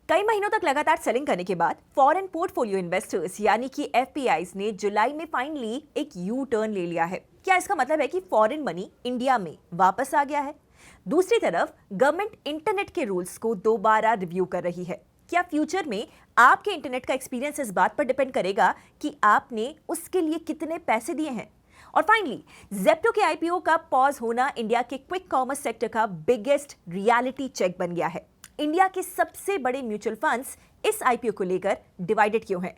कई महीनों तक लगातार सेलिंग करने के बाद फॉरेन पोर्टफोलियो इन्वेस्टर्स यानी कि एफपीआईज ने जुलाई में फाइनली एक यू टर्न ले लिया है। क्या इसका मतलब है कि फॉरेन मनी इंडिया में वापस आ गया है? दूसरी तरफ गवर्नमेंट इंटरनेट के रूल्स को दोबारा रिव्यू कर रही है। क्या फ्यूचर में आपके इंटरनेट का एक्सपीरियंस इस बात पर डिपेंड करेगा कि आपने उसके लिए कितने पैसे दिए हैं? और फाइनली ज़ेप्टो के आईपीओ का पॉज होना इंडिया के क्विक कॉमर्स सेक्टर का बिगेस्ट रियलिटी चेक बन गया है। इंडिया के सबसे बड़े म्यूचुअल फंड्स इस आईपीओ को लेकर डिवाइडेड क्यों हैं?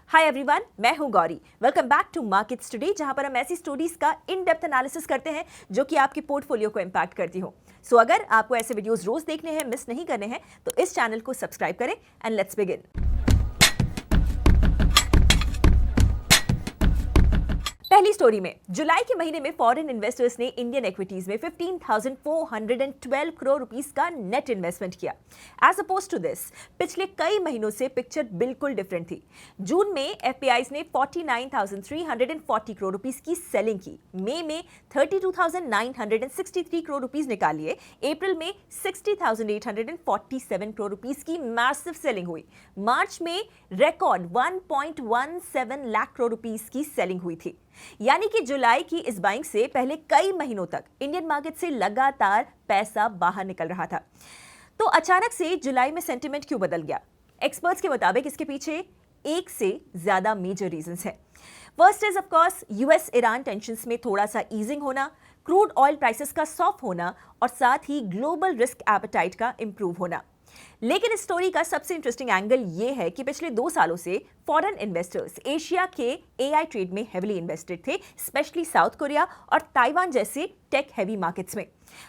हाय एवरीवन, मैं हूं Gauri. Welcome back to markets today, जहां पर हम ऐसी स्टोरीज का इन डेप्थ एनालिसिस करते हैं जो कि आपके पोर्टफोलियो को इंपैक्ट करती हो। सो अगर आपको ऐसे वीडियोस रोज देखने हैं, मिस नहीं करने हैं, तो इस चैनल को सब्सक्राइब करें एंड लेट्स बिगिन। पहली स्टोरी में जुलाई के महीने में फॉरेन इन्वेस्टर्स ने इंडियन इक्विटीज में 15,412 करोड़ रुपीस का नेट इन्वेस्टमेंट किया। एज अपोज टू दिस पिछले कई महीनों से पिक्चर बिल्कुल डिफरेंट थी। जून में एफपीआईज ने 49,340 करोड़ रुपीस की सेलिंग की, मई में 32,963 करोड़ रुपीस निकाल लिए, अप्रैल में 60,847 करोड़ रुपीस की मैसिव सेलिंग हुई, मार्च में रिकॉर्ड 1.17 लाख करोड़ रुपीस की सेलिंग हुई थी। यानी कि जुलाई की इस बाइंग से पहले कई महीनों तक इंडियन मार्केट से लगातार पैसा बाहर निकल रहा था। तो अचानक से जुलाई में सेंटिमेंट क्यों बदल गया? एक्सपर्ट्स के मुताबिक इसके पीछे एक से ज्यादा मेजर रीजंस हैं। First is of course US Iran tensions में थोड़ा सा ईजिंग होना, क्रूड ऑयल प्राइसेस का सॉफ्ट होना और साथ ही ग्लोबल रिस्क एपेटाइट का इंप्रूव होना। लेकिन इस स्टोरी का सबसे इंटरेस्टिंग एंगल ये है कि पिछले 2 सालों से फॉरेन इन्वेस्टर्स एशिया के एआई ट्रेड में हेवीली इन्वेस्टेड थे, स्पेशली साउथ कोरिया और ताइवान जैसे टेक हेवी मार्केट्स में।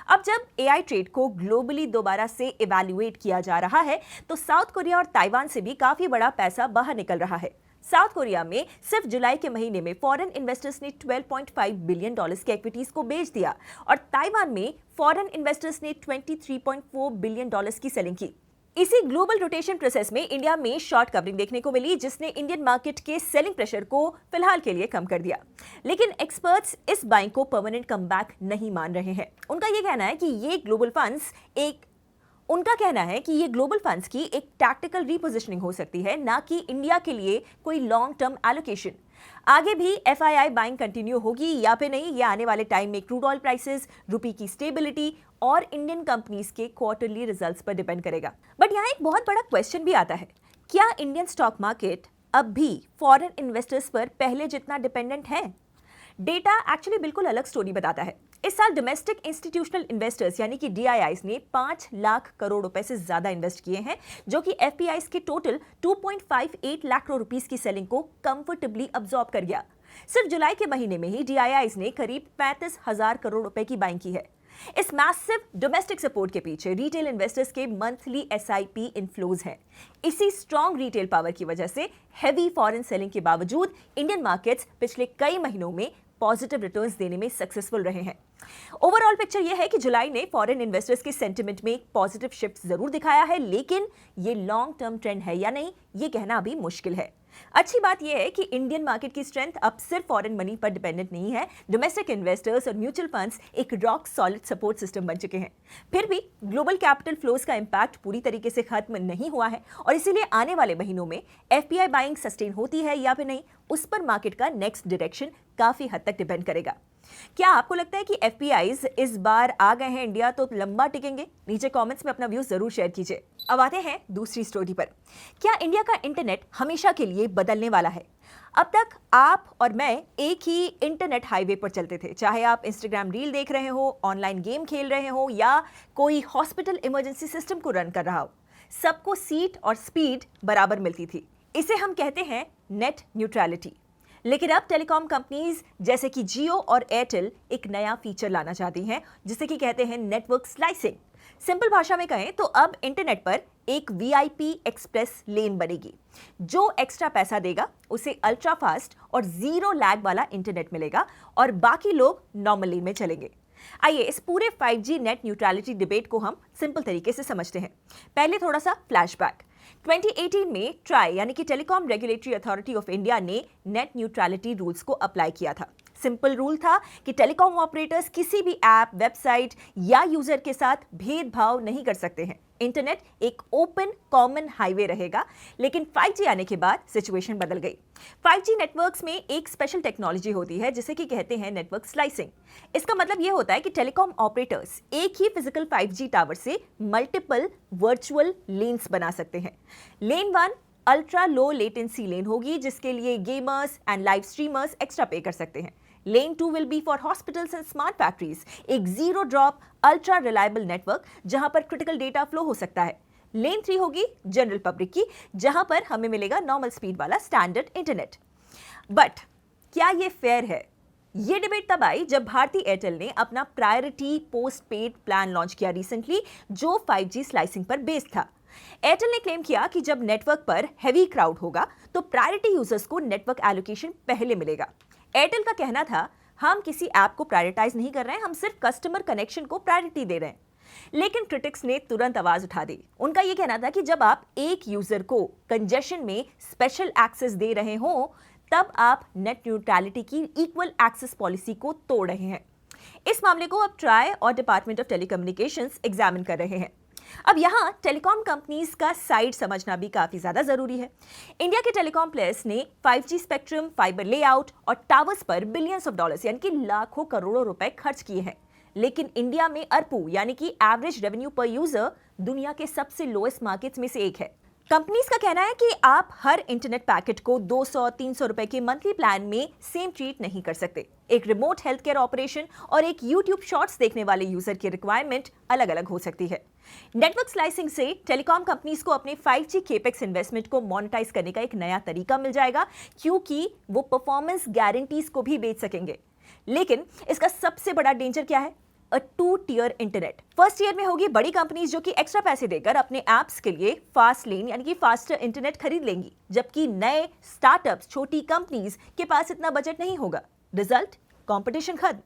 अब जब एआई ट्रेड को ग्लोबली दोबारा से इवैल्यूएट किया जा रहा है तो साउथ कोरिया और ताइवान से भी काफी बड़ा पैसा बाहर निकल रहा है। साउथ कोरिया में सिर्फ जुलाई के महीने में फॉरेन इन्वेस्टर्स ने $12.5 बिलियन के इक्विटीज को बेच दिया और ताइवान में फॉरेन इन्वेस्टर्स ने $23.4 बिलियन की सेलिंग की। इसी ग्लोबल रोटेशन प्रोसेस में इंडिया में शॉर्ट कवरिंग देखने को मिली, जिसने इंडियन मार्केट के सेलिंग प्रेशर को फिलहाल के लिए कम कर दिया। लेकिन एक्सपर्ट्स इस बाइंग को परमानेंट कमबैक नहीं मान रहे हैं। उनका कहना है कि ये ग्लोबल फंड्स की एक टैक्टिकल रीपोजिशनिंग हो सकती है, ना कि इंडिया के लिए कोई लॉन्ग टर्म एलोकेशन। आगे भी एफआईआई बाइंग कंटिन्यू होगी या फिर नहीं, ये आने वाले टाइम में क्रूड ऑयल प्राइसेस, रुपी की स्टेबिलिटी और इंडियन कंपनीज के क्वार्टरली रिजल्ट्स पर डिपेंड करेगा। बट यहाँ एक बहुत बड़ा क्वेश्चन भी आता है, क्या इंडियन स्टॉक मार्केट अब भी फॉरेन इन्वेस्टर्स पर पहले जितना डिपेंडेंट है? डेटा एक्चुअली बिल्कुल अलग स्टोरी बताता है। इस साल डोमेस्टिक इंस्टीट्यूशनल इन्वेस्टर्स यानी कि डीआईआईज ने 5 लाख करोड़ रुपए से ज्यादा इन्वेस्ट किए हैं, जो कि एफपीआईज के टोटल 2.58 लाख करोड़ रुपीस की सेलिंग को कंफर्टेबली अब्सॉर्ब कर गया। सिर्फ जुलाई के महीने में ही डीआईआईज ने करीब 35,000 करोड़ रुपए की बाइंग की है। इस मैसिव डोमेस्टिक सपोर्ट के पीछे रिटेल इन्वेस्टर्स के मंथली एसआईपी इनफ्लोज हैं। इसी स्ट्रॉन्ग रिटेल पावर की वजह से हेवी फॉरेन सेलिंग के बावजूद इंडियन मार्केट्स पिछले कई महीनों में पॉजिटिव रिटर्न्स देने में सक्सेसफुल रहे हैं। ओवरऑल पिक्चर यह है कि जुलाई ने फॉरेन इन्वेस्टर्स के सेंटिमेंट में एक पॉजिटिव शिफ्ट जरूर दिखाया है, लेकिन ये लॉन्ग टर्म ट्रेंड है या नहीं, ये कहना अभी मुश्किल है। अच्छी बात यह है कि इंडियन मार्केट की स्ट्रेंथ अब सिर्फ फॉरेन मनी पर डिपेंडेंट नहीं है। डोमेस्टिक इन्वेस्टर्स और म्यूचुअल फंड्स एक रॉक सॉलिड सपोर्ट सिस्टम बन चुके हैं। फिर भी ग्लोबल कैपिटल फ्लोज का इंपैक्ट पूरी तरीके से खत्म नहीं हुआ है और इसीलिए आने वाले महीनों में एफपीआई बाइंग सस्टेन होती है या फिर नहीं, उस पर मार्केट का नेक्स्ट डायरेक्शन काफी हद तक डिपेंड करेगा। क्या आपको लगता है कि एफपीआईज इस बार आ गए हैं इंडिया तो लंबा टिकेंगे? नीचे कमेंट्स में अपना व्यूज जरूर शेयर कीजिए। अब आते हैं दूसरी स्टोरी पर। क्या इंडिया का इंटरनेट हमेशा के लिए बदलने वाला है? अब तक आप और मैं एक ही इंटरनेट हाईवे पर चलते थे, चाहे आप इंस्टाग्राम रील देख रहे हो, ऑनलाइन गेम खेल रहे हो या कोई हॉस्पिटल इमरजेंसी सिस्टम को रन कर रहा हो। सबको सीट और स्पीड बराबर मिलती थी। इसे हम कहते हैं नेट न्यूट्रलिटी। लेकिन अब टेलीकॉम कंपनीज जैसे कि जियो और एयरटेल एक नया फीचर लाना चाहती हैं, जिसे कि कहते हैं नेटवर्क स्लाइसिंग। सिंपल भाषा में कहें तो अब इंटरनेट पर एक वीआईपी एक्सप्रेस लेन बनेगी। जो एक्स्ट्रा पैसा देगा उसे अल्ट्रा फास्ट और जीरो लैग वाला इंटरनेट मिलेगा और बाकी लोग नॉर्मल लेन में चलेंगे। आइए इस पूरे 5G नेट न्यूट्रलिटी डिबेट को हम सिंपल तरीके से समझते हैं। पहले थोड़ा सा फ्लैशबैक। 2018 में ट्राई यानी कि telecom regulatory authority of India ने नेट न्यूट्रलिटी रूल्स को अप्लाई किया था। सिंपल रूल था कि टेलीकॉम ऑपरेटर्स किसी भी ऐप, वेबसाइट या यूजर के साथ भेदभाव नहीं कर सकते हैं। इंटरनेट एक ओपन कॉमन हाईवे रहेगा। लेकिन 5G आने के बाद सिचुएशन बदल गई। 5G नेटवर्क्स में एक स्पेशल टेक्नोलॉजी होती है जिसे कि कहते हैं नेटवर्क स्लाइसिंग। इसका मतलब यह होता है कि टेलीकॉम ऑपरेटर्स एक ही फिजिकल 5G टावर से मल्टीपल वर्चुअल लेन्स बना सकते हैं। लेन 1 अल्ट्रा लो लेटेंसी लेन होगी, जिसके लिए gamers and live streamers extra pay कर सकते हैं। Lane 2 will be for hospitals and smart factories, एक zero drop ultra reliable network जहां पर क्रिटिकल डेटा फ्लो हो सकता है। लेन 3 होगी जनरल पब्लिक की, जहां पर हमें मिलेगा नॉर्मल स्पीड वाला स्टैंडर्ड इंटरनेट। बट क्या ये फेयर है? ये डिबेट तब आई जब भारती एयरटेल ने अपना priority post paid plan launch किया रिसेंटली, जो 5G स्लाइसिंग पर बेस्ड था। एयरटेल ने क्लेम किया कि जब नेटवर्क पर हैवी क्राउड होगा तो प्रायोरिटी यूजर्स को नेटवर्क एलोकेशन पहले मिलेगा। एयरटेल का कहना था, हम किसी ऐप को प्रायोरिटाइज नहीं कर रहे हैं, हम सिर्फ कस्टमर कनेक्शन को प्रायोरिटी दे रहे हैं। लेकिन क्रिटिक्स ने तुरंत आवाज उठा दी। उनका यह कहना था कि जब आप एक यूजर को कंजेशन में स्पेशल एक्सेस दे रहे हो, तब आप नेट न्यूट्रलिटी की इक्वल एक्सेस पॉलिसी को तोड़ रहे हैं। इस मामले को अब ट्राई और डिपार्टमेंट ऑफ टेलीकम्युनिकेशंस एग्जामिन कर रहे हैं। अब यहाँ टेलीकॉम कंपनीज का साइड समझना भी काफी ज्यादा जरूरी है। इंडिया के टेलीकॉम प्लेयर्स ने 5G स्पेक्ट्रम, फाइबर लेआउट और टावर्स पर बिलियंस ऑफ डॉलर्स यानी कि लाखों करोड़ों रुपए खर्च किए हैं। लेकिन इंडिया में ARPU यानी कि एवरेज रेवेन्यू पर यूजर दुनिया के सबसे लोएस्ट मार्केट्स में से एक है। कंपनीज का कहना है कि आप हर इंटरनेट पैकेट को 200-300 रुपए के मंथली प्लान में सेम ट्रीट नहीं कर सकते। एक रिमोट हेल्थ केयर ऑपरेशन और एक YouTube शॉर्ट्स देखने वाले यूजर की रिक्वायरमेंट अलग अलग हो सकती है। नेटवर्क स्लाइसिंग से टेलीकॉम कंपनीज को अपने 5G केपेक्स इन्वेस्टमेंट को मोनेटाइज करने का एक नया तरीका मिल जाएगा, क्योंकि वो परफॉर्मेंस गारंटीज को भी बेच सकेंगे। लेकिन इसका सबसे बड़ा डेंजर क्या है? अ 2-tier इंटरनेट। फर्स्ट ईयर में होगी बड़ी कंपनीज जो कि एक्स्ट्रा पैसे देकर अपने एप्स के लिए फास्ट लेन यानी कि फास्टर इंटरनेट खरीद लेंगी, जबकि नए स्टार्टअप्स, छोटी कंपनीज के पास इतना बजट नहीं होगा। रिजल्ट, कंपटीशन खत्म।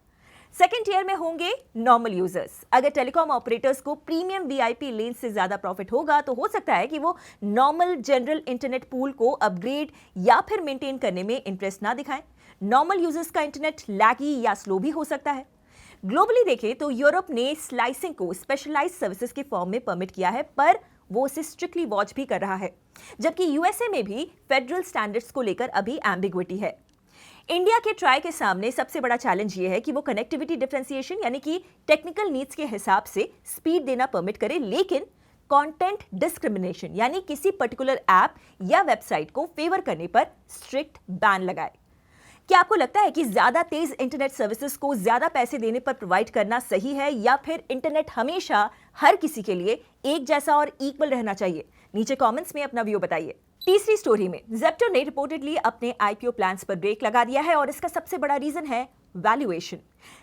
सेकेंड ईयर में होंगे नॉर्मल यूजर्स। अगर टेलीकॉम ऑपरेटर्स को प्रीमियम VIP लेन से ज्यादा प्रॉफिट होगा तो हो सकता है कि वो नॉर्मल जनरल इंटरनेट पूल को अपग्रेड या फिर मेंटेन करने में इंटरेस्ट ना दिखाएं। नॉर्मल यूजर्स का इंटरनेट लैगी या स्लो भी हो सकता है। ग्लोबली देखें तो यूरोप ने स्लाइसिंग को स्पेशलाइज्ड सर्विसेज के फॉर्म में परमिट किया है, पर वो उसे स्ट्रिक्टली वॉच भी कर रहा है, जबकि USA में भी फेडरल स्टैंडर्ड्स को लेकर अभी एम्बिग्विटी है। इंडिया के ट्राई के सामने सबसे बड़ा चैलेंज ये है कि वो कनेक्टिविटी डिफरेंशिएशन यानी कि टेक्निकल नीड्स के हिसाब से स्पीड देना परमिट करे, लेकिन कंटेंट डिस्क्रिमिनेशन यानी किसी पर्टिकुलर ऐप या वेबसाइट को फेवर करने पर स्ट्रिक्ट बैन लगाए। क्या आपको लगता है कि ज्यादा तेज इंटरनेट सर्विसेज को ज्यादा पैसे देने पर प्रोवाइड करना सही है, या फिर इंटरनेट हमेशा हर किसी के लिए एक जैसा और इक्वल रहना चाहिए? नीचे कमेंट्स में अपना व्यू बताइए। तीसरी स्टोरी में Zepto ने रिपोर्टेडली अपने IPO प्लान्स पर ब्रेक लगा दिया है और इसका सबसे बड़ा रीजन है वैल्यूएशन।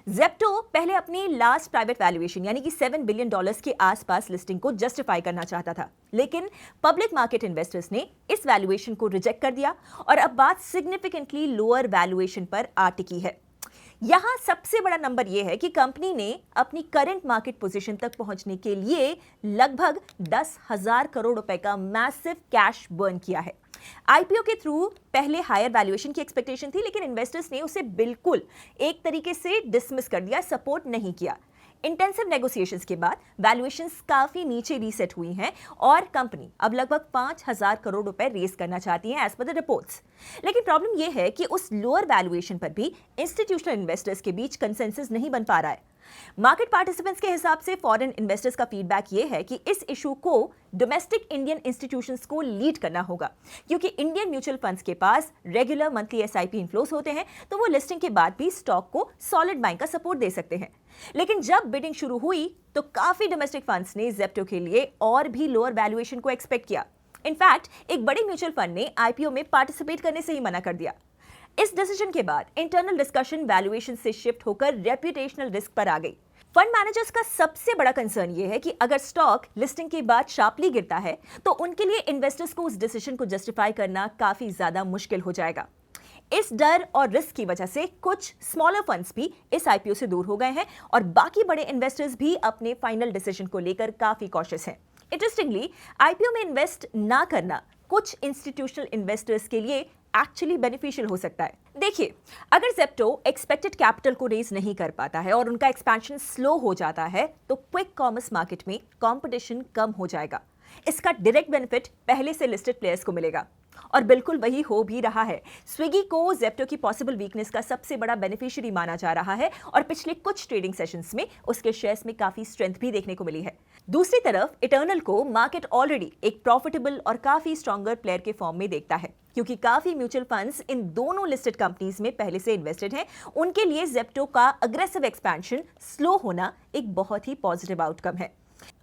Zepto पहले अपनी लास्ट प्राइवेट वैल्यूएशन यानी कि $7 बिलियन के आसपास लिस्टिंग को जस्टिफाई करना चाहता था, लेकिन पब्लिक मार्केट इन्वेस्टर्स ने इस वैल्यूएशन को रिजेक्ट कर दिया और अब बात सिग्निफिकेंटली लोअर वैल्यूएशन पर आ टिकी है। यहां सबसे बड़ा नंबर यह है कि कंपनी ने अपनी करंट मार्केट पोजीशन तक पहुंचने के लिए लगभग 10,000 करोड़ रुपए का मैसिव कैश बर्न किया है। IPO के थ्रू पहले हायर वैल्यूएशन की एक्सपेक्टेशन थी, लेकिन इन्वेस्टर्स ने उसे बिल्कुल एक तरीके से डिसमिस कर दिया, सपोर्ट नहीं किया। इंटेंसिव नेगोशिएशंस के बाद वैल्यूएशंस काफी नीचे रीसेट हुई हैं और कंपनी अब लगभग 5,000 करोड़ रुपए रेस करना चाहती है एज पर द रिपोर्ट्स। लेकिन प्रॉब्लम यह है कि उस लोअर वैल्यूएशन पर भी इंस्टीट्यूशनल इन्वेस्टर्स के बीच कंसेंसस नहीं बन पा रहा है। मार्केट पार्टिसिपेंट्स के हिसाब से फॉरेन इन्वेस्टर्स का फीडबैक ये है कि इस इशू को डोमेस्टिक इंडियन इंस्टीट्यूशंस को लीड करना होगा, क्योंकि इंडियन म्यूचुअल फंड्स के पास रेगुलर मंथली SIP इनफ्लोस होते हैं, तो वो लिस्टिंग के बाद भी स्टॉक को सॉलिड बाइंग का सपोर्ट दे सकते हैं। लेकिन जब बिडिंग शुरू हुई तो काफी डोमेस्टिक फंड्स ने Zepto के लिए और भी लोअर वैल्यूएशन को एक्सपेक्ट किया। इनफैक्ट एक बड़े म्यूचुअल फंड ने IPO में पार्टिसिपेट करने से ही मना कर दिया। इस डिसीजन के बाद इंटरनल डिस्कशन वैल्यूएशन से शिफ्ट होकर रेप्यूटेशनल रिस्क पर आ गई। फंड मैनेजर्स का सबसे बड़ा कंसर्न यह है कि अगर स्टॉक लिस्टिंग के बाद शार्पली गिरता है तो उनके लिए इन्वेस्टर्स को उस डिसीजन को जस्टिफाई करना काफी ज्यादा मुश्किल हो जाएगा। इस डर और रिस्क की वजह से कुछ स्मॉलर फंड्स भी इस IPO से दूर हो गए हैं और बाकी बड़े इन्वेस्टर्स भी अपने फाइनल डिसीजन को लेकर काफी कॉशियस हैं। इंटरेस्टिंगली IPO में इन्वेस्ट ना करना कुछ इंस्टीट्यूशनल इन्वेस्टर्स के लिए एक्चुअली बेनिफिशियल हो सकता है। देखिए, अगर जेप्टो एक्सपेक्टेड कैपिटल को रेज नहीं कर पाता है और उनका एक्सपेंशन स्लो हो जाता है तो क्विक कॉमर्स मार्केट में कंपटीशन कम हो जाएगा। इसका डायरेक्ट बेनिफिट पहले से लिस्टेड प्लेयर्स को मिलेगा और बिल्कुल वही हो भी रहा है। स्विगी को जेप्टो की पॉसिबल वीकनेस का सबसे बड़ा बेनिफिशियरी माना जा रहा है और पिछले कुछ ट्रेडिंग सेशंस में उसके शेयर्स में काफी स्ट्रेंथ भी देखने को मिली है। दूसरी तरफ इटर्नल को मार्केट ऑलरेडी एक प्रॉफिटेबल और काफी स्ट्रॉन्गर प्लेयर के फॉर्म में देखता है, क्योंकि काफी म्यूचुअल फंड्स इन दोनों लिस्टेड कंपनीज में पहले से इन्वेस्टेड हैं। उनके लिए जेप्टो का अग्रेसिव एक्सपेंशन स्लो होना एक बहुत ही पॉजिटिव आउटकम है।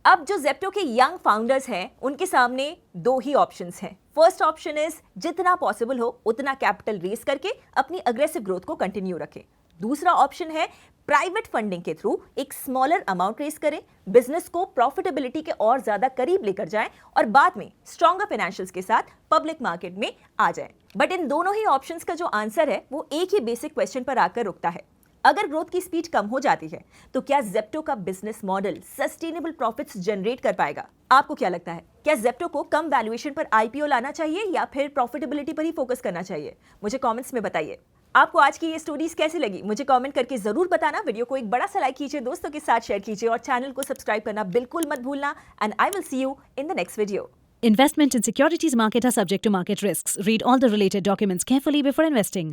अब जो जेप्टो के यंग फाउंडर्स हैं उनके सामने दो ही ऑप्शंस हैं। फर्स्ट ऑप्शन इज जितना पॉसिबल हो उतना कैपिटल रेज करके अपनी अग्रेसिव ग्रोथ को कंटिन्यू रखें। दूसरा ऑप्शन है प्राइवेट फंडिंग के थ्रू एक स्मॉलर अमाउंट रेज करें, बिजनेस को प्रॉफिटेबिलिटी के और ज्यादा करीब लेकर जाएं और बाद में स्ट्रॉन्गर फाइनेंशियल्स के साथ पब्लिक मार्केट में आ जाएं। बट इन दोनों ही ऑप्शंस का जो आंसर है वो एक ही बेसिक क्वेश्चन पर आकर रुकता है। अगर ग्रोथ की स्पीड कम हो जाती है तो क्या जेप्टो का business model sustainable profits generate कर पाएगा? आपको क्या लगता है, क्या जेप्टो को कम वैल्यूएशन पर आईपीओ लाना चाहिए या फिर प्रॉफिटेबिलिटी पर ही फोकस करना चाहिए? मुझे कमेंट्स में बताइए। आपको आज की ये स्टोरीज कैसी लगी मुझे कमेंट करके जरूर बताना। वीडियो को एक बड़ा सा लाइक कीजिए, दोस्तों के साथ शेयर कीजिए और चैनल को सब्सक्राइब करना बिल्कुल मत भूलना। And I will see you in the next video. Investment in securities market are subject to market risks. Read all the related documents carefully before investing.